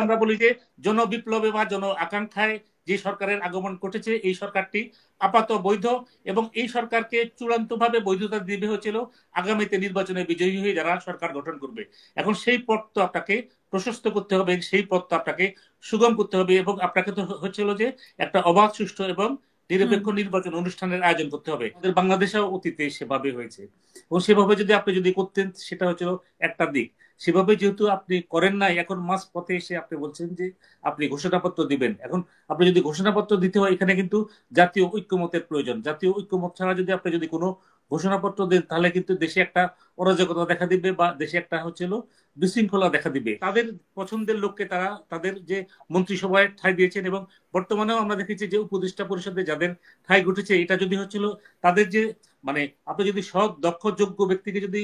আমরা বলি যে জনবিপ্লবে বা জন আকাঙ্ক্ষায় যে সরকারের আগমন ঘটেছে এই সরকারটি আপাতত বৈধ, এবং এই সরকারকে চূড়ান্তভাবে বৈধতা দিবে হচ্ছিল আগামীতে নির্বাচনে বিজয়ী হয়ে যারা সরকার গঠন করবে। এখন সেই পথ তো আপনাকে প্রশস্ত করতে হবে, সেই পথ তো আপনাকে সুগম করতে হবে, এবং আপনাকে তো হচ্ছিল যে একটা অবাধ, সুষ্ঠু এবং নিরপেক্ষ নির্বাচন অনুষ্ঠানের আয়োজন করতে হবে। আমাদের বাংলাদেশেও অতীতে সেভাবে হয়েছে, এবং সেভাবে যদি করতেন সেটা হচ্ছিল একটা দিক। সেভাবে যেহেতু আপনি করেন নাই, এখন মাঝ পথে এসে আপনি বলছেন যে আপনি ঘোষণাপত্র দিবেন। এখন আপনি যদি ঘোষণাপত্র দিতে হয়, এখানে কিন্তু জাতীয় ঐক্যমতের প্রয়োজন। জাতীয় ঐক্যমত ছাড়া আপনি কোনো ঘোষণাপত্র দেন, তাহলে কিন্তু দেশে একটা অরাজকতা দেখা দিবে, বা দেশে একটা হচ্ছিল বিশৃঙ্খলা দেখা দিবে। তাদের পছন্দের লোককে তারা তাদের যে মন্ত্রিসভায় ঠাঁই দিয়েছেন, এবং বর্তমানেও আমরা দেখেছি যে উপদেষ্টা পরিষদে যাদের ঠাঁই ঘটেছে, এটা যদি হচ্ছিল তাদের যে মানে আপনি যদি সৎ, দক্ষ, যোগ্য ব্যক্তিকে যদি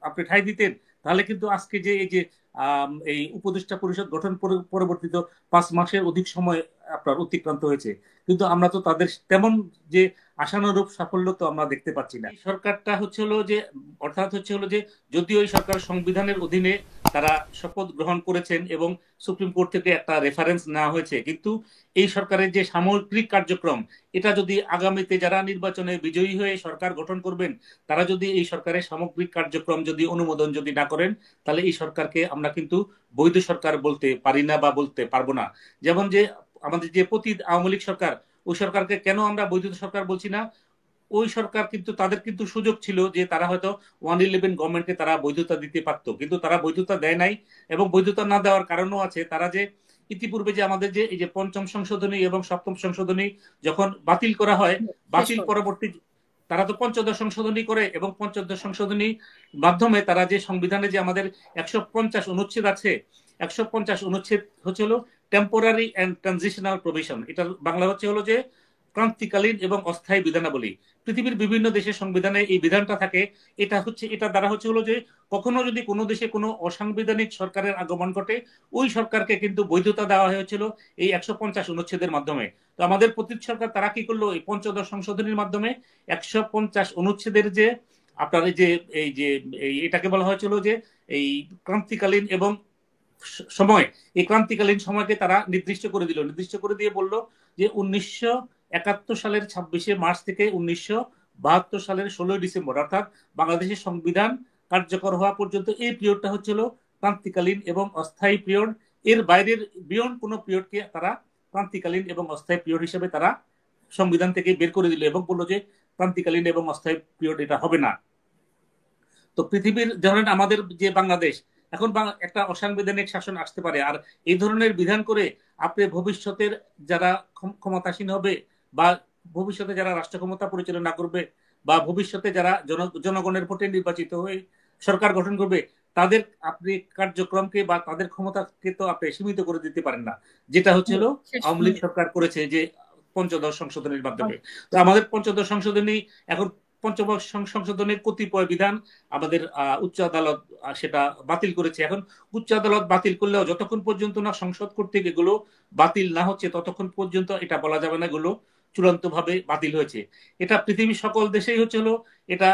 আপনি ঠাঁই দিতেন, তাহলে কিন্তু আজকে যে এই উপদেষ্টা পরিষদ গঠন পরবর্তীত 5 মাসের অধিক সময় আপনার অতিক্রান্ত হয়েছে, কিন্তু আমরা তো তাদের তেমন যে আশানুরূপ সাফল্য তো আমরা দেখতে পাচ্ছি না। এই সরকারটা হচ্ছে হলো যে, অর্থাৎ হচ্ছে হলো যে, যদিও এই সরকার সংবিধানের অধীনে তারা শপথ গ্রহণ করেছেন এবং সুপ্রিম কোর্ট থেকে একটা রেফারেন্স নেওয়া হয়েছে, কিন্তু এই সরকারের যে সামগ্রিক কার্যক্রম, এটা যদি আগামীতে যারা নির্বাচনে বিজয়ী হয়ে সরকার গঠন করবেন, তারা যদি এই সরকারের সামগ্রিক কার্যক্রম যদি অনুমোদন যদি না করেন, তাহলে এই সরকারকে আমরা কিন্তু বৈধ সরকার বলতে পারি না বা বলতে পারবো না। যেমন যে আমাদের যে পতীত আওয়ামী লীগ সরকার, ওই সরকারকে কেন আমরা বৈধ সরকার বলছি না? ওই সরকার কিন্তু তাদের কিন্তু সুযোগ ছিল যে তারা হয়তো 111 গভর্নমেন্টকে তারা বৈধতা দিতে পারতো, কিন্তু তারা বৈধতা দেয় নাই। এবং বৈধতা না দেওয়ার কারণও আছে, তারা যে ইতিপূর্বে যে আমাদের যে এই যে পঞ্চম সংশোধনী এবং সপ্তম সংশোধনী যখন বাতিল করা হয়, বাতিল পরবর্তী তারা তো পঞ্চদশ সংশোধনী করে, এবং পঞ্চদশ সংশোধনী মাধ্যমে তারা যে সংবিধানে যে আমাদের 150 অনুচ্ছেদ আছে, 150 অনুচ্ছেদ হচ্ছে হলো টেম্পোরারি অ্যান্ড ট্রানজিশনাল প্রভিশন, এটা বাংলা হচ্ছে হলো যে ক্রান্তিকালীন এবং অস্থায়ী বিধানাবলী। পৃথিবীর বিভিন্ন দেশের সংবিধানে এই বিধানটা থাকে। এটা দ্বারা হচ্ছে হলো যে কখনো যদি কোনো দেশে কোনো অসাংবিধানিক সরকারের আগমন ঘটে, ওই সরকারকে কিন্তু বৈধতা দেওয়া হয়েছিল এই 150 অনুচ্ছেদের মাধ্যমে। তো আমাদের পতীত সরকার তারা কি করলো, এই পঞ্চদশ সংশোধনীর মাধ্যমে 150 অনুচ্ছেদের যে আপনার এটাকে বলা হয়েছিল যে এই ক্রান্তিকালীন এবং সময়, এই ক্রান্তিকালীন সময়কে তারা নির্দিষ্ট করে দিয়ে বলল যে 1971 সালের 26শে মার্চ থেকে 1972 সালের 16ই ডিসেম্বর, অর্থাৎ বাংলাদেশের সংবিধান কার্যকর হওয়া পর্যন্ত এই পিরিয়ডটা হচ্ছিল ক্রান্তিকালীন এবং অস্থায়ী পিরিয়ড। এর বাইরের বিয়ন্ড কোন পিরিয়ডকে তারা ক্রান্তিকালীন এবং অস্থায়ী পিরিয়ড হিসেবে তারা সংবিধান থেকে বের করে দিল, এবং বললো যে ক্রান্তিকালীন এবং অস্থায়ী পিরিয়ড এটা হবে না। তো পৃথিবীর ধরেন আমাদের যে বাংলাদেশ, এখন একটা অসাংবিধানিক শাসন আসতে পারে, আর এই ধরনের বিধান করে আপনি ভবিষ্যতের যারা ক্ষমতাসীন হবে, বা ভবিষ্যতে যারা রাষ্ট্র ক্ষমতা পরিচালনা করবে, বা ভবিষ্যতে যারা জনগণের ভোটে নির্বাচিত হয়ে সরকার গঠন করবে, তাদের আপনি কার্যক্রমকে বা তাদের ক্ষমতাকে তো আপনি সীমিত করে দিতে পারেন না, যেটা হচ্ছিল আওয়ামী লীগ সরকার করেছে যে পঞ্চদশ সংশোধনীর মাধ্যমে। তো আমাদের পঞ্চদশ সংশোধনী এখন পঞ্চদশ সংশোধনের কতিপয় বিধান আমাদের উচ্চ আদালত সেটা বাতিল করেছে। এখন উচ্চ আদালত বাতিল করলেও যতক্ষণ পর্যন্ত না সংসদ কর্তৃক এগুলো বাতিল না হচ্ছে, ততক্ষণ পর্যন্ত এটা বলা যাবে না এগুলো চূড়ান্ত ভাবে বাতিল হয়েছে। এটা পৃথিবীর সকল দেশেই হচ্ছে হলো এটা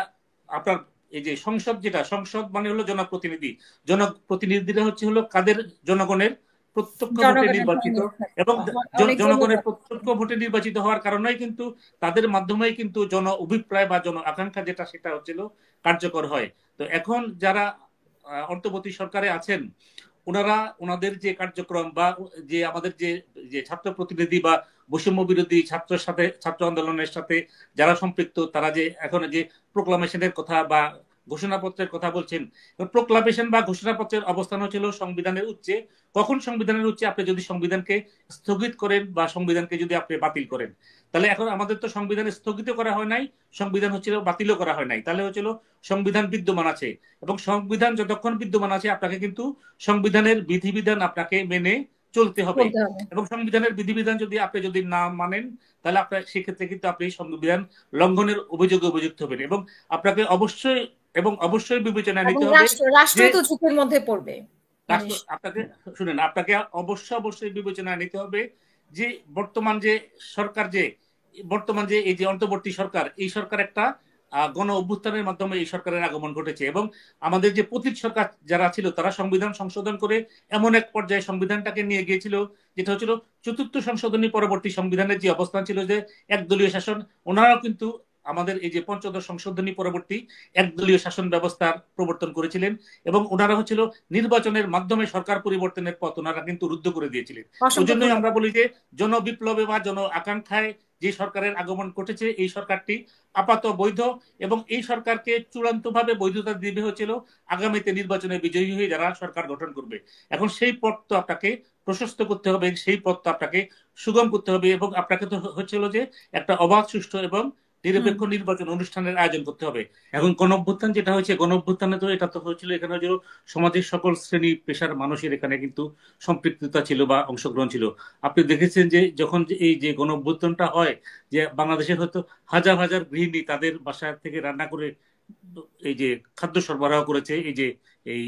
আপনার এই যে সংসদ মানে হলো জনপ্রতিনিধি, জনপ্রতিনিধিরা হচ্ছে হলো কাদের, জনগণের প্রত্যক্ষ ভোটে নির্বাচিত, এবং জনগণের প্রত্যক্ষ ভোটে নির্বাচিত হওয়ার কারণেই কিন্তু তাদের মাধ্যমেই কিন্তু জন অভিপ্রায় বা জন আকাঙ্ক্ষা যেটা সেটা হচ্ছিল কার্যকর হয়। তো এখন যারা অন্তর্বর্তী সরকারে আছেন, ওনারা ওনাদের যে কার্যক্রম বা যে আমাদের যে ছাত্র প্রতিনিধি বা বৈষম্য বিরোধী ছাত্র আন্দোলনের সাথে যারা সম্পৃক্ত, তারা যে এখন যে প্রোক্লামেশনের কথা বা ঘোষণাপত্রের কথা বলছেন, প্রোক্লামেশন বা ঘোষণাপত্রের অবস্থান হচ্ছিল সংবিধানের উচ্চে। কখন সংবিধানের উচ্চে? আপনি যদি সংবিধানকে স্থগিত করেন বা সংবিধানকে যদি আপনি বাতিল করেন, তাহলে এখন আমাদের তো সংবিধান স্থগিত করা হয় নাই, সংবিধান হচ্ছিল বাতিলও করা হয় নাই, তাহলে হচ্ছিল সংবিধান বিদ্যমান আছে, এবং সংবিধান যতক্ষণ বিদ্যমান আছে আপনাকে কিন্তু সংবিধানের বিধিবিধান আপনাকে মেনে চলতে হবে। এবং সংবিধানের বিধিবিধান যদি না মানেন, তাহলে আপনার সেক্ষেত্রে কিন্তু আপনি সংবিধান লঙ্ঘনের অভিযোগে অভিযুক্ত হবেন, এবং আপনাকে অবশ্যই বিবেচনায় নিতে হবে রাষ্ট্র তো ঝুঁকির মধ্যে পড়বে। আপনাকে অবশ্যই বিবেচনায় নিতে হবে যে বর্তমান যে এই যে অন্তর্বর্তী সরকার, এই সরকার একটা গণ অভ্যুত্থানের মাধ্যমে এই সরকারের আগমন ঘটেছে এবং আমাদের যে পতিত সরকার যারা ছিল তারা সংবিধান সংশোধন করে এমন এক পর্যায়ে সংবিধানটাকে নিয়ে গিয়েছিল যেটা হচ্ছিল চতুর্থ সংশোধনী পরবর্তী সংবিধানের যে অবস্থান ছিল যে একদলীয় শাসন, ওনারাও কিন্তু আমাদের এই যে পঞ্চদশ সংশোধনী পরবর্তী একদলীয় শাসন ব্যবস্থার প্রবর্তন করেছিলেন এবং ওনারা হচ্ছিল নির্বাচনের মাধ্যমে সরকার পরিবর্তনের পথ ওনারা কিন্তু রুদ্ধ করে দিয়েছিলেন। ওই জন্যই আমরা বলি যে জনবিপ্লবে বা জন আকাঙ্ক্ষায় যে সরকারের আগমন ঘটেছে এই সরকারটি আপাত বৈধ এবং এই সরকারকে চূড়ান্তভাবে বৈধতা দিবে হচ্ছিল আগামীতে নির্বাচনে বিজয়ী হয়ে যারা সরকার গঠন করবে। এখন সেই পথ তো আপনাকে প্রশস্ত করতে হবে, সেই পথ তো আপনাকে সুগম করতে হবে এবং আপনাকে তো হচ্ছিল যে একটা অবাধ, সুষ্ঠু এবং নিরপেক্ষ নির্বাচন অনুষ্ঠানের আয়োজন করতে হবে। এখন গণ অভ্যুত্থান যেটা হয়েছে, গণ অভ্যুত্থানে তো এটা তো হয়েছিল এখানে যে সমাজের সকল শ্রেণী পেশার মানুষের এখানে কিন্তু সম্পৃক্ততা ছিল বা অংশগ্রহণ ছিল। আপনি দেখেছেন যে যখন এই যে গণ অভ্যুত্থানটা হয়, যে বাংলাদেশে হয়তো হাজার হাজার গৃহিণী তাদের বাসা থেকে রান্না করে এই যে খাদ্য সরবরাহ করেছে এই যে এই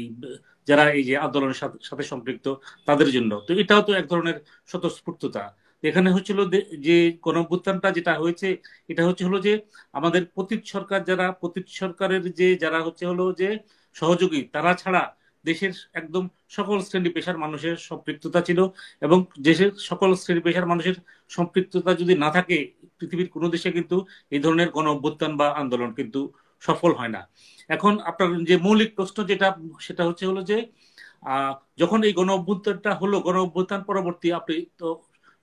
যারা এই যে আন্দোলনের সাথে সম্পৃক্ত তাদের জন্য। তো এটাও তো এক ধরনের স্বতঃস্ফূর্ততা। এখানে হচ্ছিল যে গণঅভ্যুত্থানটা যেটা হয়েছে এটা হলো যে আমাদের পতিত সরকার যারা পতিত সরকারের যে যারা হলো যে সহযোগী তারা ছাড়া দেশের একদম সকল শ্রেণী পেশার মানুষের সম্পৃক্ততা ছিল এবং দেশের সকল শ্রেণী পেশার মানুষের সম্পৃক্ততা যদি না থাকে পৃথিবীর কোনো দেশে কিন্তু এই ধরনের গণ অভ্যুত্থান বা আন্দোলন কিন্তু সফল হয় না। এখন আপনার যে মৌলিক প্রশ্ন যেটা সেটা হলো যে যখন এই গণ অভ্যুত্থানটা হলো, গণ অভ্যুত্থান পরবর্তী আপনি তো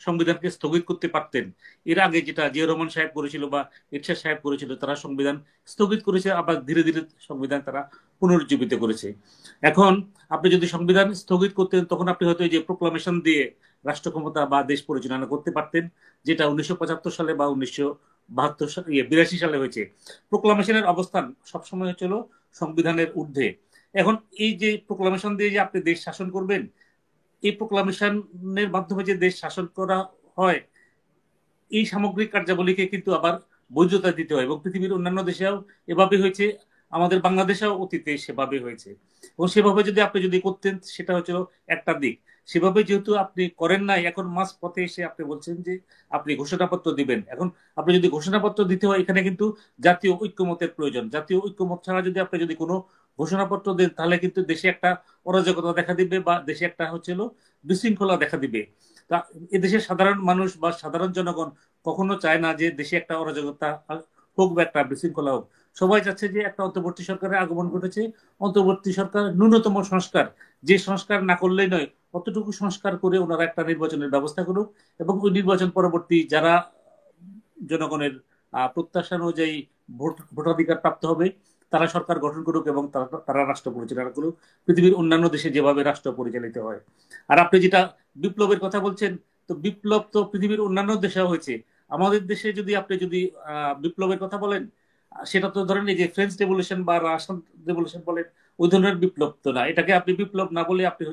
সংবিধানকে স্থগিত করতে পারতেন। এর আগে যেটা জিয়া রহমান সাহেব করেছিল বা এরশাদ সাহেব করেছিল, তারা সংবিধান স্থগিত করেছে, আবার ধীরে ধীরে সংবিধান তারা পুনরুজ্জীবিত করেছে। এখন আপনি যদি সংবিধান স্থগিত করতেন তখন আপনি হয়তো এই যে প্রোক্লামেশন দিয়ে রাষ্ট্র ক্ষমতা বা দেশ পরিচালনা করতে পারতেন, যেটা 1975 সালে বা 1972 সালে 82 সালে হয়েছে। প্রোক্লামেশনের অবস্থান সবসময় হচ্ছিল সংবিধানের ঊর্ধ্বে। এখন এই যে প্রোক্লামেশন দিয়ে যে আপনি দেশ শাসন করবেন, এই প্রোক্লামেশনের মাধ্যমে যে দেশ শাসন করা হয়, এই সামগ্রিক কার্যাবলীকে কিন্তু আবার বৈধতা দিতে হয় এবং পৃথিবীর অন্যান্য দেশেও এভাবে হয়েছে, আমাদের বাংলাদেশেও অতীতে সেভাবে হয়েছে। এবং সেভাবে যদি আপনি যদি করতেন সেটা হচ্ছে একটা দিক। সেভাবে যেহেতু আপনি করেন নাই, এখন মাঝ পথে এসে আপনি বলছেন যে আপনি ঘোষণাপত্র দিবেন। এখন আপনি যদি ঘোষণাপত্র দিতে হয়, এখানে কিন্তু জাতীয় ঐক্যমতের প্রয়োজন। জাতীয় ঐক্যমত ছাড়া যদি আপনি যদি কোনো ঘোষণাপত্র দেন তাহলে কিন্তু দেশে একটা অরাজকতা দেখা দিবে বা দেশে একটা বিশৃঙ্খলা দেখা দিবে। তা এদেশের সাধারণ মানুষ বা সাধারণ জনগণ কখনো চায় না যে দেশে একটা অরাজকতা হোক বা একটা বিশৃঙ্খলা হোক। সবাই চাচ্ছে যে একটা অন্তর্বর্তী সরকারের আগমন ঘটেছে, অন্তর্বর্তী সরকার ন্যূনতম সংস্কার, যে সংস্কার না করলেই নয়, অতটুকু সংস্কার করে ওনারা একটা নির্বাচনের ব্যবস্থা করুক এবং ওই নির্বাচন পরবর্তী যারা জনগণের প্রত্যাশা অনুযায়ী ভোটাধিকার প্রাপ্ত হবে তারা সরকার গঠন করুক এবং তারা রাষ্ট্র পরিচালনা করুক, পৃথিবীর অন্যান্য দেশে যেভাবে রাষ্ট্র পরিচালিত হয়। আর আপনি যেটা বিপ্লবের কথা বলছেন, তো বিপ্লব তো পৃথিবীর অন্যান্য দেশেও হয়েছে। আমাদের দেশে যদি আপনি যদি বিপ্লবের কথা বলেন, সেটা তো ধরেন এই যে ফ্রেঞ্চ রেভলিউশন বা রাশিয়ান রেভলিউশন বলেন, ওই ধরনের বিপ্লব তো না। এটাকে আপনি বিপ্লব না বলে আপনি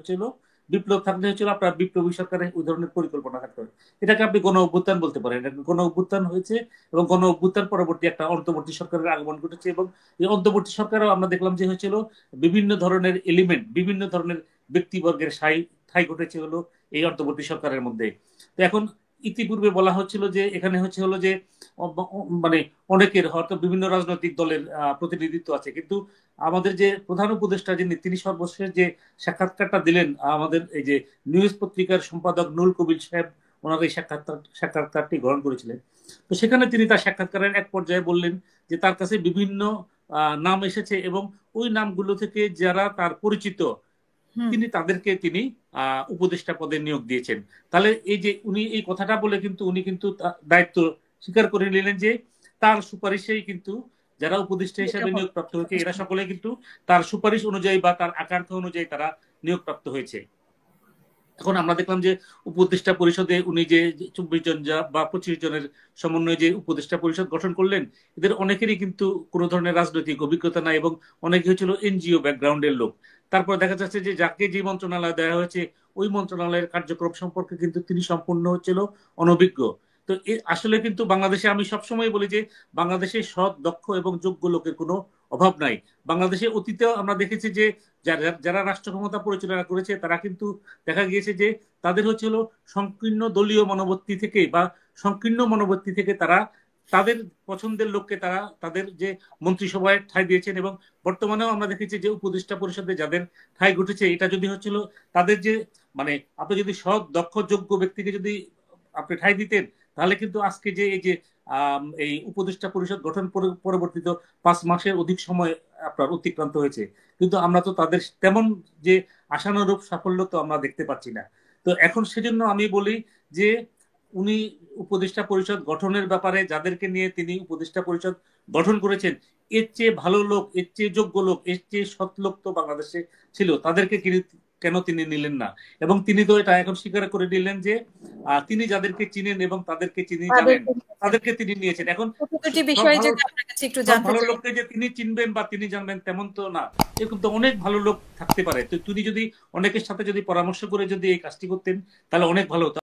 বিপ্লব থাকলে আপনার বিপ্লবী সরকারের ওই ধরনের পরিকল্পনা থাকতে হবে। এটাকে আপনি গণ অভ্যুত্থান বলতে পারেন। গণ অভ্যুত্থান হয়েছে এবং গণ অভ্যুত্থান পরবর্তী একটা অন্তর্বর্তী সরকারের আগমন ঘটেছে এবং এই অন্তর্বর্তী সরকারও আমরা দেখলাম যে বিভিন্ন ধরনের এলিমেন্ট, বিভিন্ন ধরনের ব্যক্তিবর্গের ঠাঁই ঘটেছে এই অন্তর্বর্তী সরকারের মধ্যে। তো এখন ইতিপূর্বে বলা হচ্ছিল যে এখানে যে মানে অনেকের হয়তো বিভিন্ন রাজনৈতিক দলের প্রতিনিধিত্ব আছে, কিন্তু আমাদের যে প্রধান উপদেষ্টা তিনি সর্বশেষ যে সাক্ষাৎকারটা দিলেন, আমাদের এই যে নিউজ পত্রিকার সম্পাদক নুল কবির সাহেব ওনার এই সাক্ষাৎকারটি গ্রহণ করেছিলেন। তো সেখানে তিনি তার সাক্ষাৎকারের এক পর্যায়ে বললেন যে তার কাছে বিভিন্ন নাম এসেছে এবং ওই নামগুলো থেকে যারা তার পরিচিত তাদেরকে তিনি উপদেষ্টা পদে নিয়োগ দিয়েছেন। তাহলে এই যে উনি এই কথাটা বলে কিন্তু উনি কিন্তু দায়িত্ব স্বীকার করে নিলেন যে তার সুপারিশেই কিন্তু যারা উপদেষ্টা হিসেবে নিয়োগপ্রাপ্ত হয়েছে এরা সকলে কিন্তু তার সুপারিশ অনুযায়ী বা তার আকাঙ্ক্ষা অনুযায়ী তারা নিয়োগপ্রাপ্ত হয়েছে। এখন আমরা দেখলাম যে উপদেষ্টা পরিষদে উনি যে 24 জন বা 25 জনের সমন্বয়ে যে উপদেষ্টা পরিষদ গঠন করলেন, এদের অনেকেরই কিন্তু কোনো ধরনের রাজনৈতিক অভিজ্ঞতা নাই এবং অনেকে হচ্ছিল এনজিও ব্যাকগ্রাউন্ডের লোক। তারপর দেখা যাচ্ছে যে যাকে যে মন্ত্রণালয় দেওয়া হয়েছে ওই মন্ত্রণালয়ের কার্যক্রম সম্পর্কে কিন্তু তিনি সম্পূর্ণ অনভিজ্ঞ। তো আসলে কিন্তু বাংলাদেশে আমি সবসময় বলি যে বাংলাদেশে সৎ, দক্ষ এবং যোগ্য লোকের কোনো অভাব নাই। বাংলাদেশে অতীতেও আমরা দেখেছি যে যারা রাষ্ট্র ক্ষমতা পরিচালনা করেছে তারা কিন্তু দেখা গিয়েছে যে তাদের সংকীর্ণ দলীয় মনোবৃত্তি থেকে বা সংকীর্ণ মনোবৃত্তি থেকে তারা তাদের পছন্দের লোককে তারা তাদের যে মন্ত্রিসভায় ঠাঁই দিয়েছেন, এবং বর্তমানেও আমরা দেখেছি যে উপদেষ্টা পরিষদে যাদের ঠাঁই ঘটেছে, এটা যদি হচ্ছিল তাদের যে মানে আপনি যদি সৎ দক্ষ যোগ্য ব্যক্তিকে যদি আপনি ঠাঁই দিতেন, তাহলে কিন্তু আজকে যে এই যে এই উপদেষ্টা পরিষদ গঠন পরবর্তীত 5 মাসের অধিক সময় আপনার অতিক্রান্ত হয়েছে, কিন্তু আমরা তো তাদের তেমন যে আশানুরূপ সাফল্য তো আমরা দেখতে পাচ্ছি না। তো এখন সেজন্য আমি বলি যে উনি উপদেষ্টা পরিষদ গঠনের ব্যাপারে যাদেরকে নিয়ে তিনি উপদেষ্টা পরিষদ গঠন করেছেন, এর চেয়ে ভালো লোক, এর চেয়ে যোগ্য লোক, এর চেয়ে সৎ লোক তো বাংলাদেশে ছিল, তাদেরকে কেন তিনি নিলেন না? এবং তিনি তো এটা এখন স্বীকার করে নিলেন যে তিনি যাদেরকে চিনেন এবং তাদেরকে চিনি জানেন, তাদেরকে তিনি নিয়েছেন। এখন সব ভালো লোককে যে তিনি চিনবেন বা তিনি জানবেন তেমন তো না, এরকম তো অনেক ভালো লোক থাকতে পারে। তো তিনি যদি অনেকের সাথে যদি পরামর্শ করে যদি এই কাজটি করতেন, তাহলে অনেক ভালো হতো।